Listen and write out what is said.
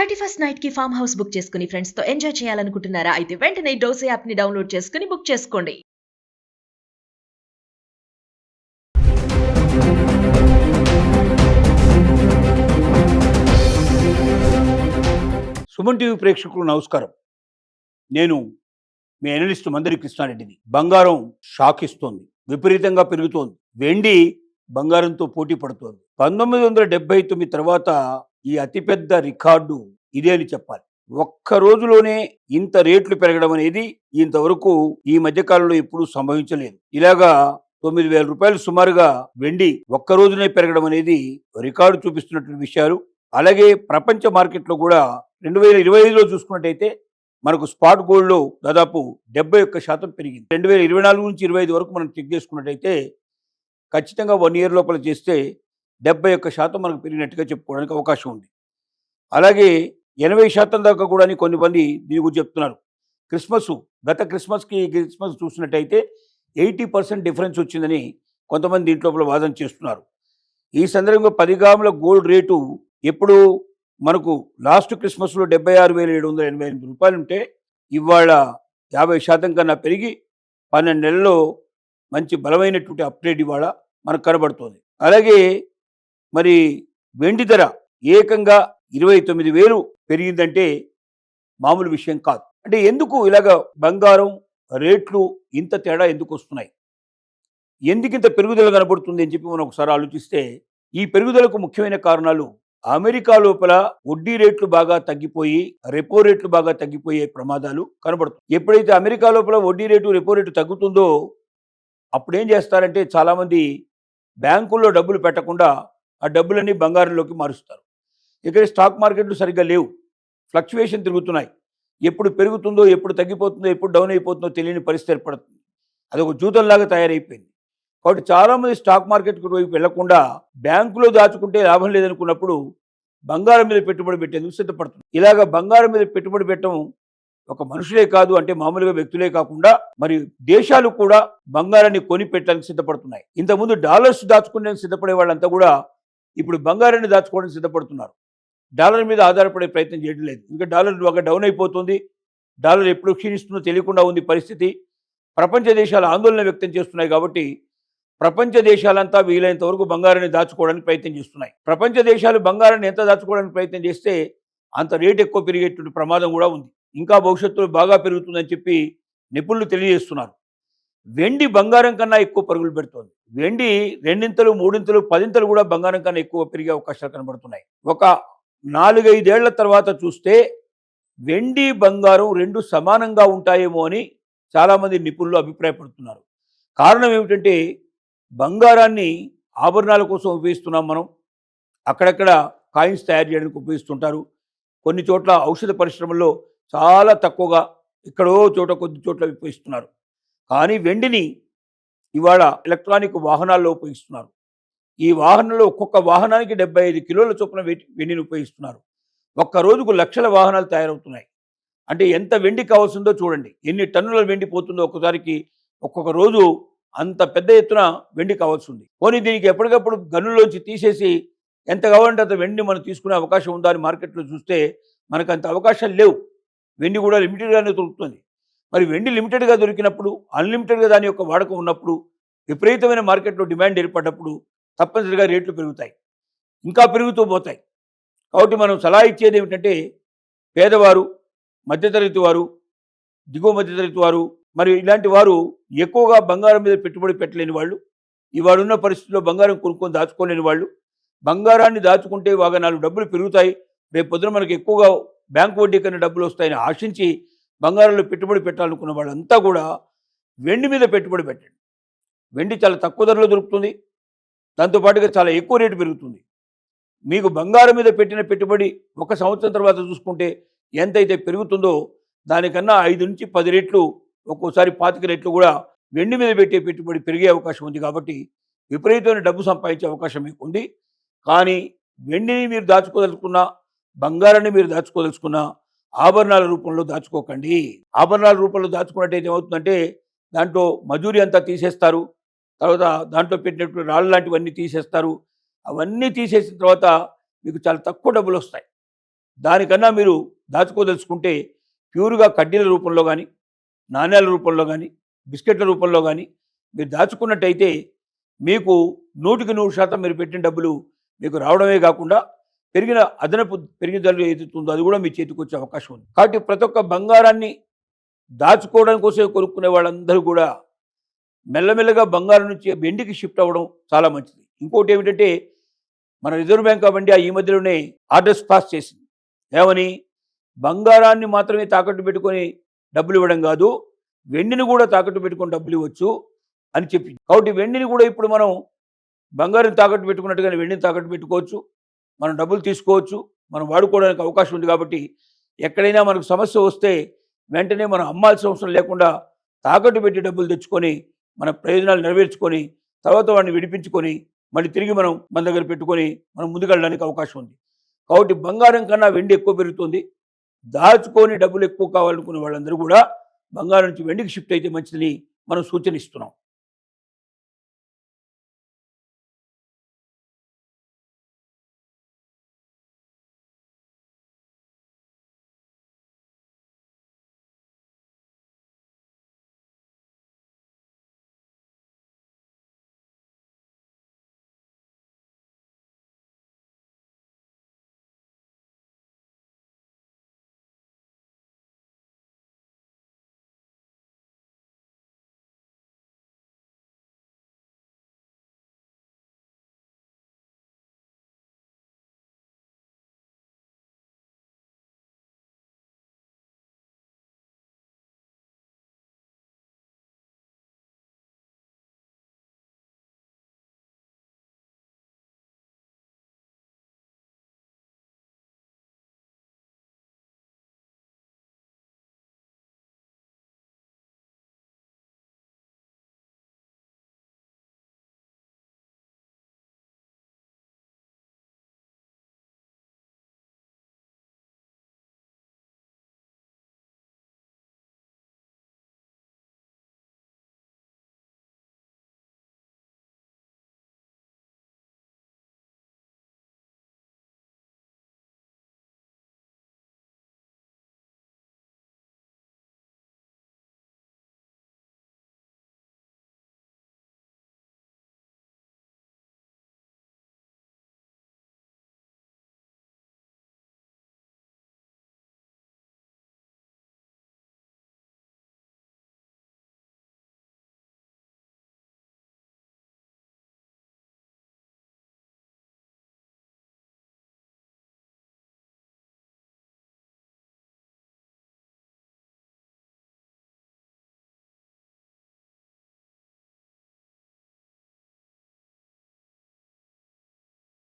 31st night కి farm house book చేసుకుని friends తో ఎంజాయ్ చేయాలనుకుంటున్నారా? అయితే వెంటనే డోసే యాప్ ని డౌన్లోడ్ చేసుకుని బుక్ చేసుకోండి. సుమన్ టీవీ ప్రేక్షకులకు నమస్కారం. నేను మీ అనలిస్ట్ మందరి కృష్ణారెడ్డిని. బంగారం షాక్ ఇస్తోంది, విపరీతంగా పెరుగుతోంది. వెండి బంగారంతో పోటీ పడుతోంది. 1979 తర్వాత ఈ అతిపెద్ద రికార్డు ఇదే అని చెప్పాలి. ఒక్క రోజులోనే ఇంత రేట్లు పెరగడం అనేది ఇంతవరకు ఈ మధ్యకాలంలో ఎప్పుడూ సంభవించలేదు. ఇలాగా 9,000 రూపాయలు సుమారుగా వెండి ఒక్క రోజునే పెరగడం అనేది రికార్డు చూపిస్తున్నటువంటి విషయాలు. అలాగే ప్రపంచ మార్కెట్లో కూడా 2025లో చూసుకున్నట్టయితే మనకు స్పాట్ గోల్డ్లో దాదాపు 71% పెరిగింది. 2024 నుంచి 25 వరకు మనం చెక్ చేసుకున్నట్టయితే ఖచ్చితంగా 1 ఇయర్ లోపల చేస్తే 71% మనకు పెరిగినట్టుగా చెప్పుకోవడానికి అవకాశం ఉంది. అలాగే 80% దాకా కూడా కొన్ని మంది దీని గురించి చెప్తున్నారు. గత క్రిస్మస్కి క్రిస్మస్ చూసినట్టయితే 80% డిఫరెన్స్ వచ్చిందని కొంతమంది దీంట్లో వాదన చేస్తున్నారు. ఈ సందర్భంగా 10 గ్రాముల గోల్డ్ రేటు ఎప్పుడు మనకు లాస్ట్ క్రిస్మస్లో 76,788 రూపాయలు ఉంటే ఇవాళ 50% కన్నా పెరిగి 12 నెలల్లో మంచి బలమైనటువంటి అప్గ్రేడ్ ఇవాళ మనకు కనబడుతుంది. అలాగే మరి వెండి ధర ఏకంగా 29,000 పెరిగిందంటే మామూలు విషయం కాదు. అంటే ఎందుకు ఇలాగ బంగారం రేట్లు ఇంత తేడా ఎందుకు వస్తున్నాయి, ఎందుకు ఇంత పెరుగుదల కనబడుతుంది అని చెప్పి మనం ఒకసారి ఆలోచిస్తే ఈ పెరుగుదలకు ముఖ్యమైన కారణాలు అమెరికా లోపల వడ్డీ రేట్లు బాగా తగ్గిపోయి రెపో రేట్లు బాగా తగ్గిపోయే ప్రమాదాలు కనబడుతుంది. ఎప్పుడైతే అమెరికా లోపల వడ్డీ రేటు రెపో రేటు తగ్గుతుందో అప్పుడు ఏం చేస్తారంటే చాలామంది బ్యాంకుల్లో డబ్బులు పెట్టకుండా ఆ డబ్బులన్నీ బంగారంలోకి మారుస్తారు. ఇక్కడ స్టాక్ మార్కెట్లు సరిగ్గా లేవు, ఫ్లక్చువేషన్ తిరుగుతున్నాయి. ఎప్పుడు పెరుగుతుందో ఎప్పుడు తగ్గిపోతుందో ఎప్పుడు డౌన్ అయిపోతుందో తెలియని పరిస్థితి ఏర్పడుతుంది. అదొక జూతంలాగా తయారైపోయింది. కాబట్టి చాలామంది స్టాక్ మార్కెట్ వైపు వెళ్లకుండా బ్యాంకులో దాచుకుంటే లాభం లేదనుకున్నప్పుడు బంగారం మీద పెట్టుబడి పెట్టేందుకు సిద్ధపడుతుంది. ఇలాగ బంగారం మీద పెట్టుబడి పెట్టడం ఒక మనుషులే కాదు, అంటే మామూలుగా వ్యక్తులే కాకుండా మరి దేశాలు కూడా బంగారాన్ని కొని పెట్టడానికి సిద్ధపడుతున్నాయి. ఇంతకుముందు డాలర్స్ దాచుకునేందుకు సిద్ధపడే వాళ్ళంతా కూడా ఇప్పుడు బంగారాన్ని దాచుకోవడానికి సిద్ధపడుతున్నారు. డాలర్ మీద ఆధారపడే ప్రయత్నం చేయడం లేదు. ఇంకా డాలర్ బాగా డౌన్ అయిపోతుంది. డాలర్ ఎప్పుడు క్షీణిస్తుందో తెలియకుండా ఉంది పరిస్థితి. ప్రపంచ దేశాలు ఆందోళన వ్యక్తం చేస్తున్నాయి. కాబట్టి ప్రపంచ దేశాలంతా వీలైనంత వరకు బంగారాన్ని దాచుకోవడానికి ప్రయత్నం చేస్తున్నాయి. ప్రపంచ దేశాలు బంగారాన్ని ఎంత దాచుకోవడానికి ప్రయత్నం చేస్తే అంత రేటు ఎక్కువ పెరిగేటువంటి ప్రమాదం కూడా ఉంది. ఇంకా భవిష్యత్తులో బాగా పెరుగుతుందని చెప్పి నిపుణులు తెలియజేస్తున్నారు. వెండి బంగారం కన్నా ఎక్కువ పరుగులు పెడుతోంది. వెండి 2 3 10 కూడా బంగారం కన్నా ఎక్కువ పెరిగే అవకాశాలు కనబడుతున్నాయి. ఒక 4-5 ఏళ్ల తర్వాత చూస్తే వెండి బంగారం 2 సమానంగా ఉంటాయేమో అని చాలామంది నిపుణులు అభిప్రాయపడుతున్నారు. కారణం ఏమిటంటే బంగారాన్ని ఆభరణాల కోసం ఉపయోగిస్తున్నాం మనం. అక్కడక్కడ కాయిన్స్ తయారు చేయడానికి ఉపయోగిస్తుంటారు. కొన్ని చోట్ల ఔషధ పరిశ్రమల్లో చాలా తక్కువగా, ఎక్కడో చోట కొద్ది చోట్ల ఉపయోగిస్తున్నారు. కానీ వెండిని ఇవాళ ఎలక్ట్రానిక్ వాహనాల్లో ఉపయోగిస్తున్నారు. ఈ వాహనంలో ఒక్కొక్క వాహనానికి 75 కిలోల చొప్పున వెండిని ఉపయోగిస్తున్నారు. ఒక్క రోజుకు లక్షల వాహనాలు తయారవుతున్నాయి. అంటే ఎంత వెండి కావాల్సిందో చూడండి, ఎన్ని టన్నుల వెండి పోతుందో ఒక్కసారికి. ఒక్కొక్క రోజు అంత పెద్ద ఎత్తున వెండి కావాల్సి ఉంది. పోనీ దీనికి ఎప్పటికప్పుడు గనుల్లోంచి తీసేసి ఎంత కావాలంటే అంత వెండిని మనం తీసుకునే అవకాశం ఉందా అని మార్కెట్లో చూస్తే మనకు అంత అవకాశాలు లేవు. వెండి కూడా లిమిటెడ్గానే దొరుకుతుంది. మరి వెండి లిమిటెడ్గా దొరికినప్పుడు, అన్లిమిటెడ్గా దాని యొక్క వాడకం ఉన్నప్పుడు, విపరీతమైన మార్కెట్లో డిమాండ్ ఏర్పడినప్పుడు తప్పనిసరిగా రేట్లు పెరుగుతాయి, ఇంకా పెరుగుతూ పోతాయి. కాబట్టి మనం సలహా ఇచ్చేది ఏమిటంటే పేదవారు, మధ్యతరగతి వారు, దిగువ మధ్యతరగతి వారు, మరి ఇలాంటి వారు ఎక్కువగా బంగారం మీద పెట్టుబడి పెట్టలేని వాళ్ళు, ఇవాళున్న పరిస్థితుల్లో బంగారం కొనుక్కొని దాచుకోలేని వాళ్ళు, బంగారాన్ని దాచుకుంటే బాగా 4 డబ్బులు పెరుగుతాయి, రేపు పొద్దున మనకు ఎక్కువగా బ్యాంకు వడ్డీ కన్నా డబ్బులు వస్తాయని ఆశించి బంగారంలో పెట్టుబడి పెట్టాలనుకున్న వాళ్ళంతా కూడా వెండి మీద పెట్టుబడి పెట్టండి. వెండి చాలా తక్కువ ధరలో దొరుకుతుంది, దాంతోపాటుగా చాలా ఎక్కువ రేటు పెరుగుతుంది. మీకు బంగారం మీద పెట్టిన పెట్టుబడి 1 సంవత్సరం తర్వాత చూసుకుంటే ఎంతైతే పెరుగుతుందో దానికన్నా 5 నుంచి 10 రెట్లు, ఒక్కోసారి 25 రెట్లు కూడా వెండి మీద పెట్టే పెట్టుబడి పెరిగే అవకాశం ఉంది. కాబట్టి విపరీతమైన డబ్బు సంపాదించే అవకాశం మీకు ఉంది. కానీ వెండిని మీరు దాచుకోదలుచుకున్నా, బంగారాన్ని మీరు దాచుకోదలుచుకున్నా ఆభరణాల రూపంలో దాచుకోకండి. ఆభరణాల రూపంలో దాచుకున్నట్టయితే ఏమవుతుందంటే దాంట్లో మజూరీ అంతా తీసేస్తారు. తర్వాత దాంట్లో పెట్టినటువంటి రాళ్ళు లాంటివన్నీ తీసేస్తారు. అవన్నీ తీసేసిన తర్వాత మీకు చాలా తక్కువ డబ్బులు వస్తాయి. దానికన్నా మీరు దాచుకోదలుచుకుంటే ప్యూర్గా కడ్డీల రూపంలో కానీ, నాణ్యాల రూపంలో కానీ, బిస్కెట్ల రూపంలో కానీ మీరు దాచుకున్నట్టయితే మీకు 100% మీరు పెట్టిన డబ్బులు మీకు రావడమే కాకుండా పెరిగిన అదనపు పెరుగుదల ఏదైతుందో అది కూడా మీ చేతికి వచ్చే అవకాశం ఉంది. కాబట్టి ప్రతి ఒక్క బంగారాన్ని దాచుకోవడం కోసం కొనుక్కునే వాళ్ళందరూ కూడా మెల్లమెల్లగా బంగారం నుంచి వెండికి షిఫ్ట్ అవ్వడం చాలా మంచిది. ఇంకోటి ఏమిటంటే మన రిజర్వ్ బ్యాంక్ ఆఫ్ ఇండియా ఈ మధ్యలోనే ఆర్డర్స్ పాస్ చేసింది. ఏమని? బంగారాన్ని మాత్రమే తాకట్టు పెట్టుకొని డబ్బులు ఇవ్వడం కాదు, వెండిని కూడా తాకట్టు పెట్టుకొని డబ్బులు ఇవ్వచ్చు అని చెప్పి. కాబట్టి వెండిని కూడా ఇప్పుడు మనం బంగారం తాకట్టు పెట్టుకున్నట్టుగానే వెండిని తాకట్టు పెట్టుకోవచ్చు, మనం డబ్బులు తీసుకోవచ్చు, మనం వాడుకోవడానికి అవకాశం ఉంది. కాబట్టి ఎక్కడైనా మనకు సమస్య వస్తే వెంటనే మనం అమ్మాల్సిన అవసరం లేకుండా తాకట్టు పెట్టి డబ్బులు తెచ్చుకొని మన ప్రయోజనాలు నెరవేర్చుకొని తర్వాత వాడిని విడిపించుకొని మళ్ళీ తిరిగి మనం మన దగ్గర పెట్టుకొని మనం ముందుకెళ్ళడానికి అవకాశం ఉంది. కాబట్టి బంగారం కన్నా వెండి ఎక్కువ పెరుగుతుంది. దాచుకొని డబ్బులు ఎక్కువ కావాలనుకునే వాళ్ళందరూ కూడా బంగారం నుంచి వెండికి షిఫ్ట్ అయితే మంచిదని మనం సూచన ఇస్తున్నాం.